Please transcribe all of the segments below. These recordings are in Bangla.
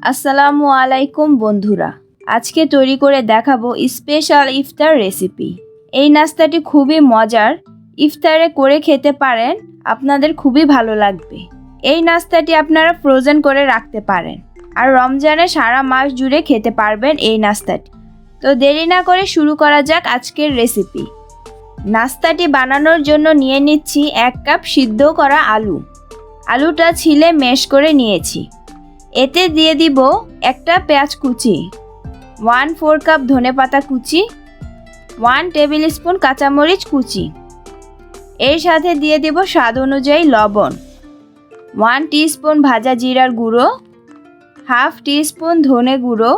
আসসালামু আলাইকুম বন্ধুরা, আজকে তৈরি করে দেখাবো স্পেশাল ইফতার রেসিপি। এই নাস্তাটি খুবই মজার, ইফতারে করে খেতে পারেন, আপনাদের খুবই ভালো লাগবে। এই নাস্তাটি আপনারা ফ্রোজেন করে রাখতে পারেন আর রমজানে সারা মাস জুড়ে খেতে পারবেন এই নাস্তাটি। তো দেরি না করে শুরু করা যাক আজকের রেসিপি। নাস্তাটি বানানোর জন্য নিয়ে নিচ্ছি 1 কাপ সিদ্ধ করা আলু। আলুটা ছিলে ম্যাশ করে নিয়েছি। এতে দিয়ে দিব একটা পেঁয়াজ কুচি, 1/4 কাপ ধনেপাতা কুচি, 1 টেবিল স্পুন কাঁচামরিচ কুচি। এর সাথে দিয়ে দিব স্বাদ অনুযায়ী লবণ, 1 টিস্পুন ভাজা জিরার গুঁড়ো, 1/2 টিস্পুন ধনে গুঁড়ো,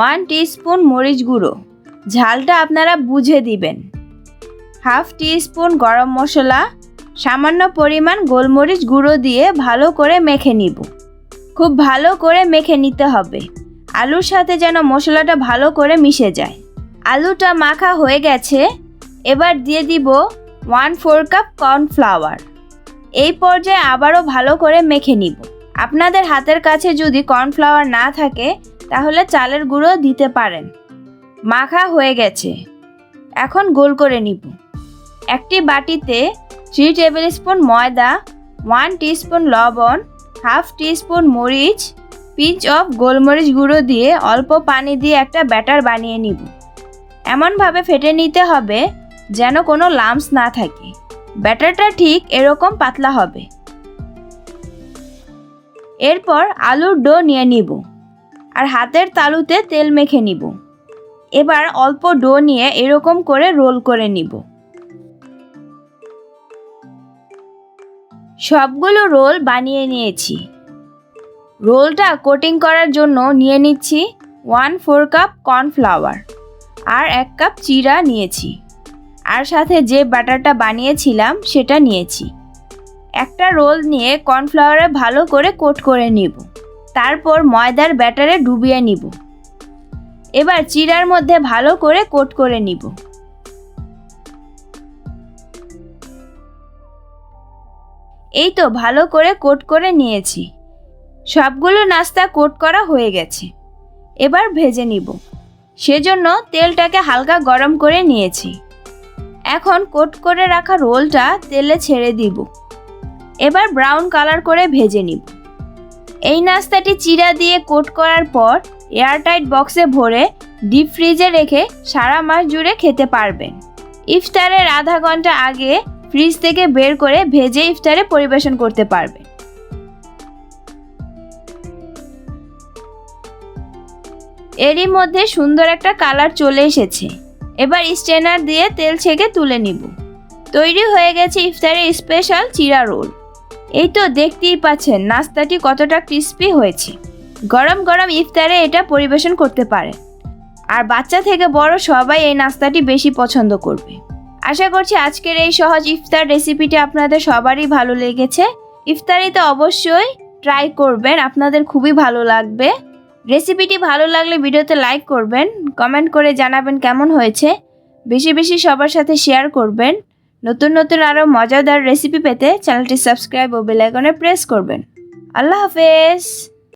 1 টিস্পুন মরিচ গুঁড়ো, ঝালটা আপনারা বুঝে দিবেন, 1/2 টিস্পুন গরম মশলা, সামান্য পরিমাণ গোলমরিচ গুঁড়ো দিয়ে ভালো করে মেখে নিব। খুব ভালো করে মেখে নিতে হবে, আলুর সাথে যেন মশলাটা ভালো করে মিশে যায়। আলুটা মাখা হয়ে গেছে, এবার দিয়ে দিব 1/4 কাপ কর্নফ্লাওয়ার। এই পর্যায়ে আবারও ভালো করে মেখে নিব। আপনাদের হাতের কাছে যদি কর্নফ্লাওয়ার না থাকে তাহলে চালের গুঁড়ো দিতে পারেন। মাখা হয়ে গেছে, এখন গোল করে নিব। একটি বাটিতে 3 টেবিল স্পুন ময়দা, 1 টিস্পুন লবণ, 1/2 টিস্পুন মরিচ, পিঞ্চ অফ গোলমরিচ গুঁড়ো দিয়ে অল্প পানি দিয়ে একটা ব্যাটার বানিয়ে নিব। এমনভাবে ফেটে নিতে হবে যেন কোনো লাম্পস না থাকে। ব্যাটারটা ঠিক এরকম পাতলা হবে। এরপর আলুর ডো নিয়ে নিব আর হাতের তালুতে তেল মেখে নিব। এবার অল্প ডো নিয়ে এরকম করে রোল করে নিব। সবগুলো রোল বানিয়ে নিয়েছি। রোলটা কোটিং করার জন্য নিয়ে নিচ্ছি 1/4 কাপ কর্নফ্লাওয়ার আর 1 কাপ চিরা নিয়েছি, আর সাথে যে ব্যাটারটা বানিয়েছিলাম সেটা নিয়েছি। একটা রোল নিয়ে কর্নফ্লাওয়ারে ভালো করে কোট করে নিব, তারপর ময়দার ব্যাটারে ডুবিয়ে নিব। এবার চিরার মধ্যে ভালো করে কোট করে নিব। এই তো ভালো করে কোট করে নিয়েছি। সবগুলো নাস্তা কোট করা হয়ে গেছে, এবার ভেজে নিব। সেজন্য তেলটাকে হালকা গরম করে নিয়েছি। এখন কোট করে রাখা রোলটা তেলে ছেড়ে দিব। এবার ব্রাউন কালার করে ভেজে নিব। এই নাস্তাটি চিরা দিয়ে কোট করার পর এয়ারটাইট বক্সে ভরে ডিপ ফ্রিজে রেখে সারা মাস জুড়ে খেতে পারবেন। ইফতারের আধা ঘন্টা আগে ফ্রিজ থেকে বের করে ভেজে ইফতারে পরিবেশন করতে পারবেন। এরই মধ্যে সুন্দর একটা কালার চলে এসেছে। এবার স্ট্রেনার দিয়ে তেল ছেঁকে তুলে নিব। তৈরি হয়ে গেছে ইফতারের স্পেশাল চিরা রোল। এই তো দেখতেই পাচ্ছেন নাস্তাটি কতটা ক্রিস্পি হয়েছে। গরম গরম ইফতারে এটা পরিবেশন করতে পারেন, আর বাচ্চা থেকে বড় সবাই এই নাস্তাটি বেশি পছন্দ করবে। আশা করছি আজকের এই সহজ ইফতার রেসিপিটি আপনাদের সবারই ভালো লেগেছে। ইফতারিতে অবশ্যই ট্রাই করবেন, আপনাদের খুবই ভালো লাগবে। রেসিপিটি ভালো লাগলে ভিডিওতে লাইক করবেন, কমেন্ট করে জানাবেন কেমন হয়েছে। বেশি বেশি সবার সাথে শেয়ার করবেন। নতুন নতুন আরও মজাদার রেসিপি পেতে চ্যানেলটি সাবস্ক্রাইব ও বেল আইকনে প্রেস করবেন। আল্লাহ হাফেজ।